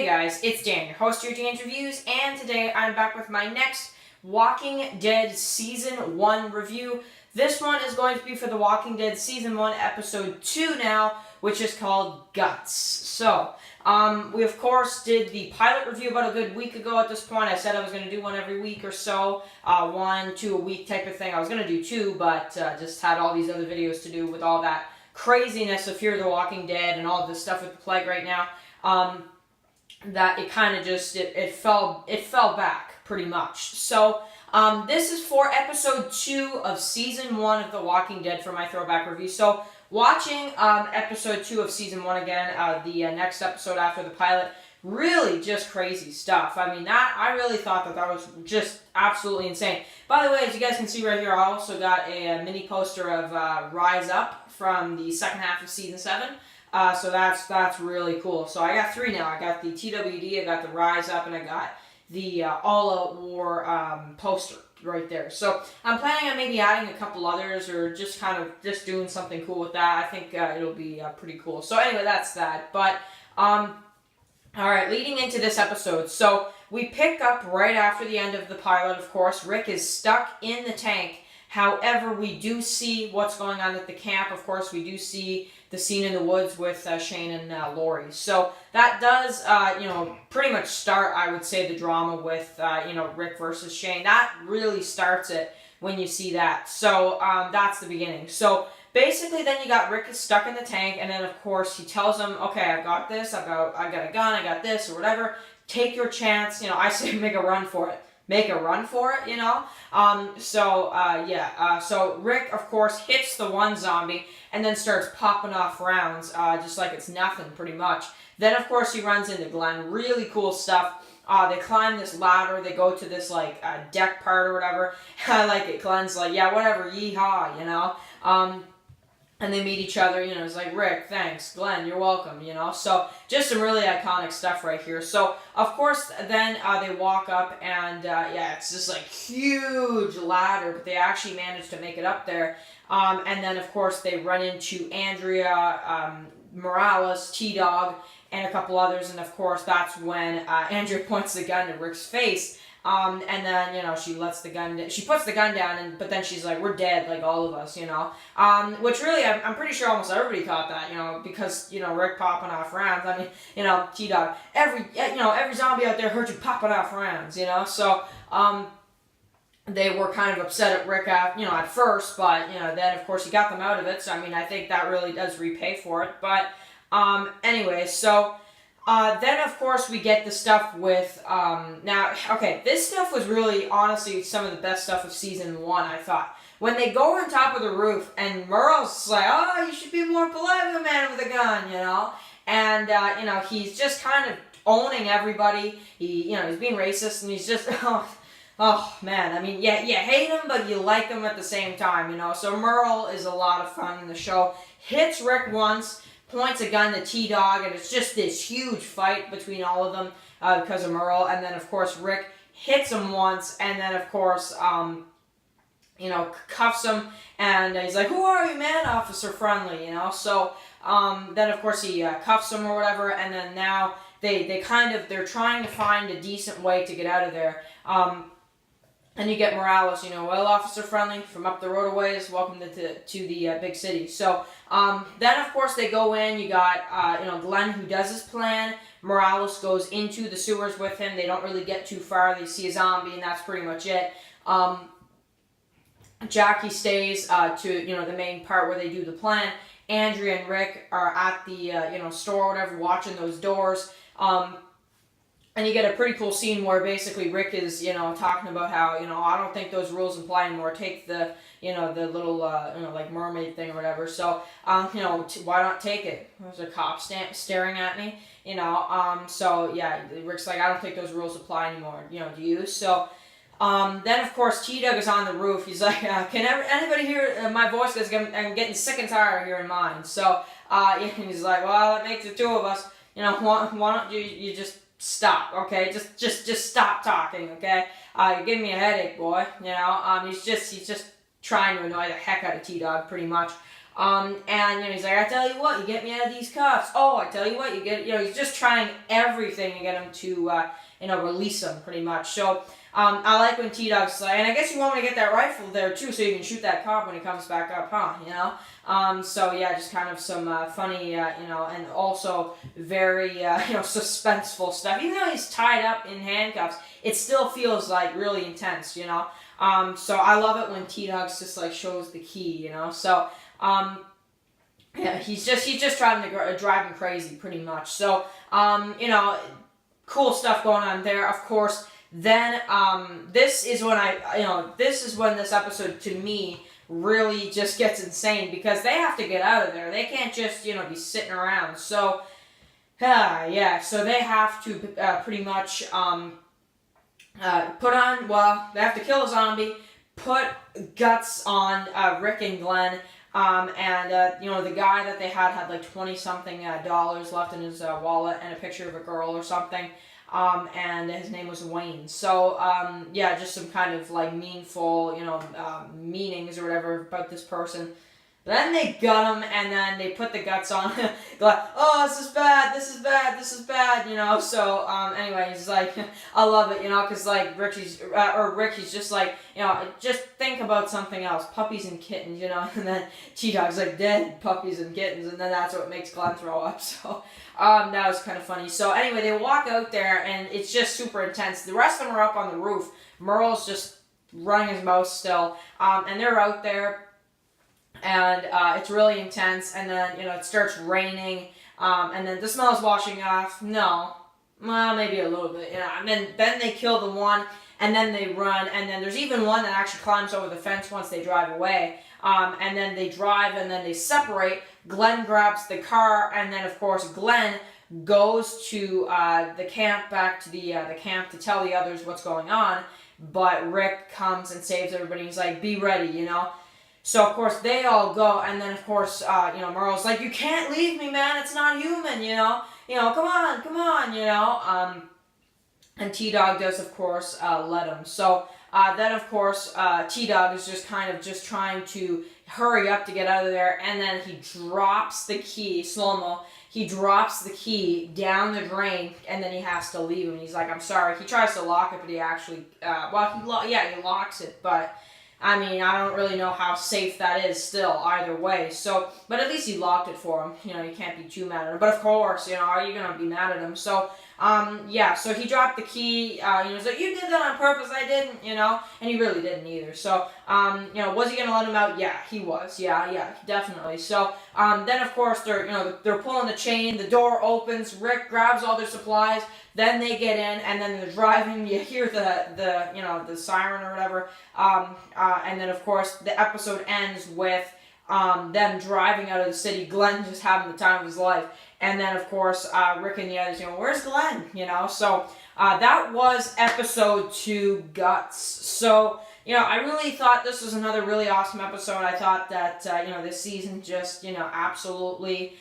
guys, it's Dan, your host of your Interviews, and today I'm back with my next Walking Dead Season 1 review. This one is going to be for the Walking Dead Season 1, Episode 2 now, which is called Guts. So, we of course did the pilot review about a good week ago at this point. I said I was going to do one every week or so, 1, 2 a week type of thing. I was going to do 2, but just had all these other videos to do with all that craziness of Fear the Walking Dead and all this stuff with the plague right now. That it kind of just, it fell back pretty much. So, this is for episode 2 of season 1 of The Walking Dead for my throwback review. So, watching episode 2 of season 1 again, the next episode after the pilot, really just crazy stuff. I mean, I really thought that was just absolutely insane. By the way, as you guys can see right here, I also got a mini poster of Rise Up from the second half of season 7. So that's really cool. So I got 3 now. I got the TWD, I got the Rise Up, and I got the All Out War poster right there. So I'm planning on maybe adding a couple others or just kind of just doing something cool with that. I think it'll be pretty cool. So anyway, that's that. But all right, leading into this episode. So we pick up right after the end of the pilot, of course. Rick is stuck in the tank. However, we do see what's going on at the camp. Of course, we do see the scene in the woods with Shane and Lori. So that does, pretty much start, I would say, the drama with, Rick versus Shane. That really starts it when you see that. So that's the beginning. So basically, then you got Rick is stuck in the tank, and then, of course, he tells him, okay, I've got this, I got a gun, I got this, or whatever. Take your chance. I say make a run for it. Make a run for it, So Rick, of course, hits the one zombie and then starts popping off rounds, just like it's nothing, pretty much. Then, of course, he runs into Glenn. Really cool stuff. They climb this ladder. They go to this, deck part or whatever. I like it. Glenn's like, yeah, whatever, yeehaw, And they meet each other, it's like, Rick, thanks, Glenn, you're welcome, So, just some really iconic stuff right here. So, of course, then they walk up and, it's this, huge ladder, but they actually manage to make it up there. And then, of course, they run into Andrea, Morales, T-Dog, and a couple others. And, of course, that's when Andrea points the gun to Rick's face. And then, she lets the gun, she puts the gun down, but then she's like, we're dead, like all of us, which really, I'm pretty sure almost everybody thought that, because, Rick popping off rounds. I mean, T-Dog, every zombie out there heard you popping off rounds, so, they were kind of upset at Rick, at first, but, then, of course, he got them out of it, so, I mean, I think that really does repay for it, but, anyway, so, then, of course, we get the stuff with, this stuff was really, honestly, some of the best stuff of season 1, I thought. When they go on top of the roof, and Merle's like, oh, you should be more polite with a man with a gun, And, he's just kind of owning everybody. He's being racist, and he's just, oh, man, I mean, yeah, you hate him, but you like him at the same time, So Merle is a lot of fun in the show. Hits Rick once, points a gun to T-Dog, and it's just this huge fight between all of them because of Merle. And then, of course, Rick hits him once, and then, of course, cuffs him, and he's like, who are you, man? Officer Friendly, So, then, of course, he cuffs him or whatever, and then now they're trying to find a decent way to get out of there. And you get Morales, well, Officer Friendly, from up the road a ways, welcome to the big city. So, then, of course, they go in, you got, Glenn, who does his plan. Morales goes into the sewers with him. They don't really get too far. They see a zombie, and that's pretty much it. Jackie stays to, the main part where they do the plan. Andrea and Rick are at the, store or whatever, watching those doors. And you get a pretty cool scene where basically Rick is, talking about how, I don't think those rules apply anymore. Take the, the little, mermaid thing or whatever. So, why not take it? There's a cop staring at me, So, yeah, Rick's like, I don't think those rules apply anymore, do you? So, then, of course, T-Dog is on the roof. He's like, can anybody hear my voice? Because I'm getting sick and tired of hearing mine. So, he's like, well, that makes the 2 of us. Why don't you just stop, okay? Just stop talking, okay? You're giving me a headache, boy. He's just trying to annoy the heck out of T-Dog, pretty much. And he's like, I tell you what, you get me out of these cuffs. Oh, I tell you what, you get, he's just trying everything to get him to, release him pretty much. So, I like when T-Dog's like, and I guess you want me to get that rifle there too, so you can shoot that cop when he comes back up, huh? So yeah, just kind of some funny, and also very, suspenseful stuff. Even though he's tied up in handcuffs, it still feels like really intense, So I love it when T-Dog's just like shows the key, So yeah, he's just driving driving crazy pretty much. So cool stuff going on there, of course. Then this is when this episode to me really just gets insane, because they have to get out of there. They can't just be sitting around. So so they have to pretty much put on, well, they have to kill a zombie, put guts on Rick and Glenn. And the guy that they had like 20-something dollars left in his wallet and a picture of a girl or something. And his name was Wayne. So, just some kind of like meaningful, meanings or whatever about this person. Then they gut him, and then they put the guts on. Like, oh, this is bad, this is bad, this is bad, So, anyways, like, I love it, because like Ricky's just like, just think about something else, puppies and kittens, And then T-Dog's like, dead puppies and kittens, and then that's what makes Glenn throw up. So, that was kind of funny. So anyway, they walk out there, and it's just super intense. The rest of them are up on the roof. Merle's just running his mouth still, and they're out there. And it's really intense, and then it starts raining, and then the smell is washing off. No, well, maybe a little bit, And then they kill the one, and then they run, and then there's even one that actually climbs over the fence once they drive away. And then they drive, and then they separate. Glenn grabs the car, and then of course Glenn goes to the camp, back to the camp to tell the others what's going on. But Rick comes and saves everybody. He's like, "Be ready," So, of course, they all go, and then, of course, Merle's like, "You can't leave me, man, it's not human, come on, and T-Dog does, of course, let him. So, then, of course, T-Dog is just kind of just trying to hurry up to get out of there, and then he drops the key, slow-mo, he drops the key down the drain, and then he has to leave him. He's like, "I'm sorry." He tries to lock it, but he actually, he locks it, but I mean, I don't really know how safe that is still, either way. So, but at least he locked it for him. You can't be too mad at him. But of course, are you going to be mad at him? So, so he dropped the key. He's like, "You did that on purpose, I didn't," and he really didn't either. So, was he going to let him out? Yeah, he was. Yeah, definitely. So, then of course, they're pulling the chain, the door opens, Rick grabs all their supplies, then they get in, and then they're driving, you hear the siren or whatever, and then of course, the episode ends with, them driving out of the city, Glenn just having the time of his life. And then, of course, Rick and the others, where's Glenn? So that was episode 2, Guts. So, I really thought this was another really awesome episode. I thought that, this season just, absolutely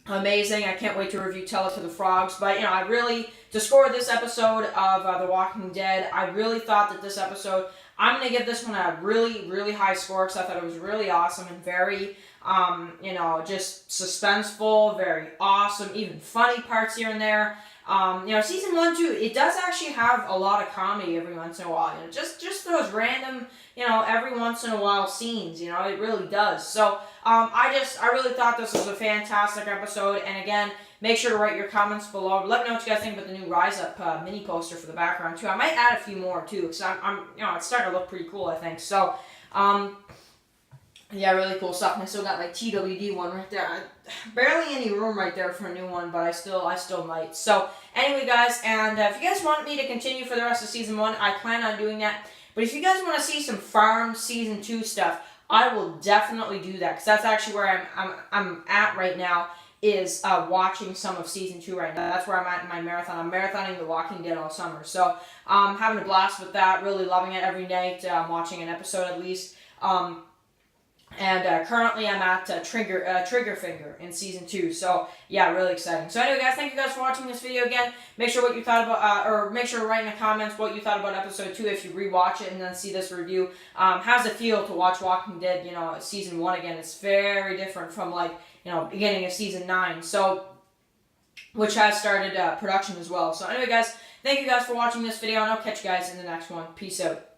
amazing. I can't wait to review Tell It to the Frogs. But, I really, to score this episode of The Walking Dead, I really thought that this episode, I'm going to give this one a really, really high score, because I thought it was really awesome and very, just suspenseful, very awesome, even funny parts here and there. Season 1, too, it does actually have a lot of comedy every once in a while. Just those random, every once in a while scenes, it really does. So, I really thought this was a fantastic episode. And again, make sure to write your comments below. Let me know what you guys think about the new Rise Up mini poster for the background, too. I might add a few more, too, because it's starting to look pretty cool, I think. So, yeah, really cool stuff. And I still got my TWD one right there. Barely any room right there for a new one, but I still might. So, anyway, guys, and if you guys want me to continue for the rest of Season 1, I plan on doing that. But if you guys want to see some Farm Season 2 stuff, I will definitely do that, because that's actually where I'm at right now, is watching some of Season 2 right now. That's where I'm at in my marathon. I'm marathoning The Walking Dead all summer. So, having a blast with that, really loving it every night, watching an episode at least. And currently I'm at Trigger Finger in season 2. So yeah, really exciting. So anyway, guys, thank you guys for watching this video again. Make sure what you thought about, or make sure to write in the comments what you thought about episode 2 if you rewatch it and then see this review. How's it feel to watch Walking Dead, season 1 again? It's very different from beginning of season 9. So, which has started production as well. So anyway, guys, thank you guys for watching this video, and I'll catch you guys in the next one. Peace out.